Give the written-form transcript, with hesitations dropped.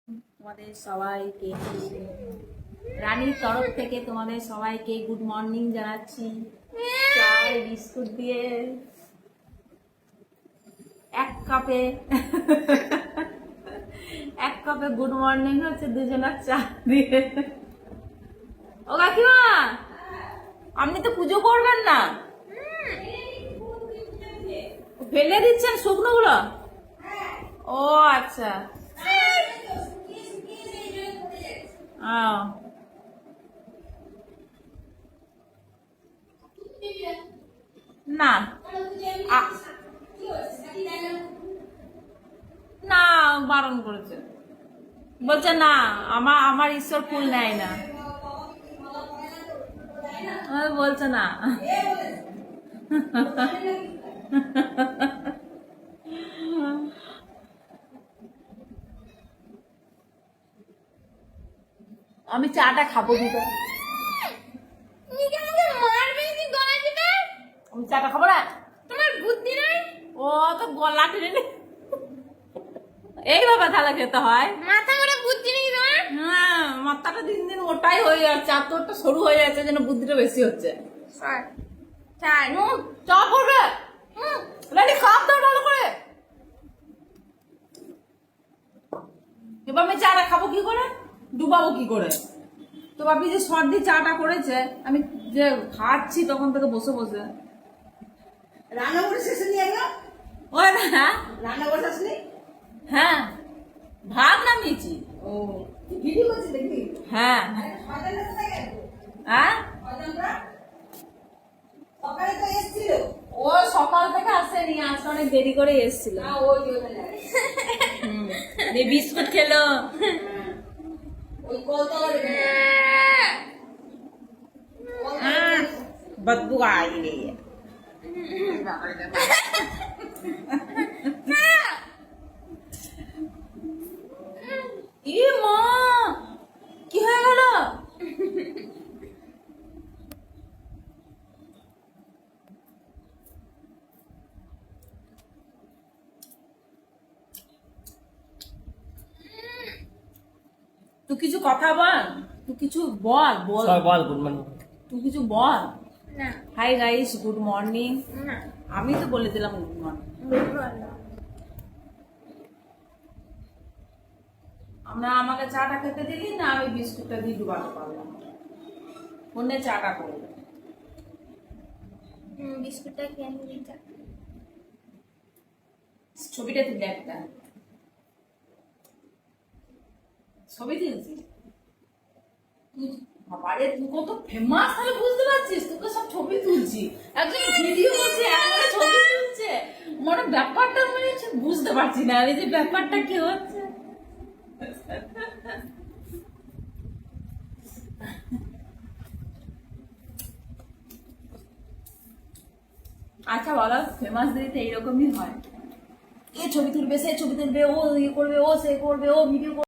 তোমাদের সবাইকে রানীর তরফ থেকে তোমাদের সবাইকে গুড মর্নিং জানাচ্ছি। চায় বিস্কুট দিয়ে এক কাপে গুড মর্নিং হচ্ছে দুজনের চা দিয়ে। ও কাকিমা, আপনি তো পুজো করবেন না, ফেলে দিচ্ছেন শুকনো গুলো? ও আচ্ছা, না না বারণ করেছে, বলছে না আমার আমার ঈশ্বর ফুল নেয় না, বলছে না। আমি চাটা খাবো দিতে, আমি চাটা খাবো না। তোমার বুদ্ধি নাই, ও তো গলা টেনে নে এইভাবে থালা খেতে হয়, মাথা করে বুদ্ধি নেই তোমার। হ্যাঁ, মাথাটা দিন দিন ওটাই হয়ে যাচ্ছে, আর তোরটা সরু হয়ে যাচ্ছে, যেন বুদ্ধিটা বেশি হচ্ছে। চা করবে, রেডি, খাপ দাও ভালো করে। এবার আমি চাটা খাবো কি করে, ডুবাবো কি করে? তো বাপি যে সর্দি চাটা করেছে, আমি যে খাচ্ছি তখন থেকে বসে বসে। রান্না করে শেষে নিয়ে এলো, ওই না, রান্না করে আসলি? হ্যাঁ ভাত নামিয়েছি। ও ভিডিও করছি দেখবি? হ্যাঁ সকালে কোথায় গেল? হ্যাঁ, সকালে তো এসেছিল। ও সকাল থেকে আসেনি, আসতে অনেক দেরি করে এসেছিল। ওই ওখানে বিস্কুট খেলো, ওই কলতলার बदबू आ रही है। এ মা, কি হয়ে গেল? তুই কিছু কথা বল, তুই কিছু বল বল বল গুড মর্নিং। তুই কিছু বল। না হাই গাইস, গুড মর্নিং। না আমি তো বলে দিলাম গুড মর্নিং। আমরা আমাকে চাটা খেতে দিলি না, আমি বিস্কুটটা দিয়ে ডুবাতে পারলাম, ফোনে চাটা করবো। বিস্কুটটা খেয়ে নিবি। ছবিটা তুই দেখ, ছবি তুলছি তুই, বাবারে তুই কত ফেমাস তাহলে বুঝতে পারছিস, তোকে সব ছবি তুলছি, একজন ভিডিও করছে, একজন ছবি তুলছে, মানে ব্যাপারটা মানে বুঝতে পারছি না আমি যে ব্যাপারটা কি হচ্ছে। আচ্ছা বলো, ফেমাস দিদিতে এইরকমই হয়, এ ছবি তুলবে, সে ছবি তুলবে, ও ইয়ে করবে, ও সে করবে, ও ভিডিও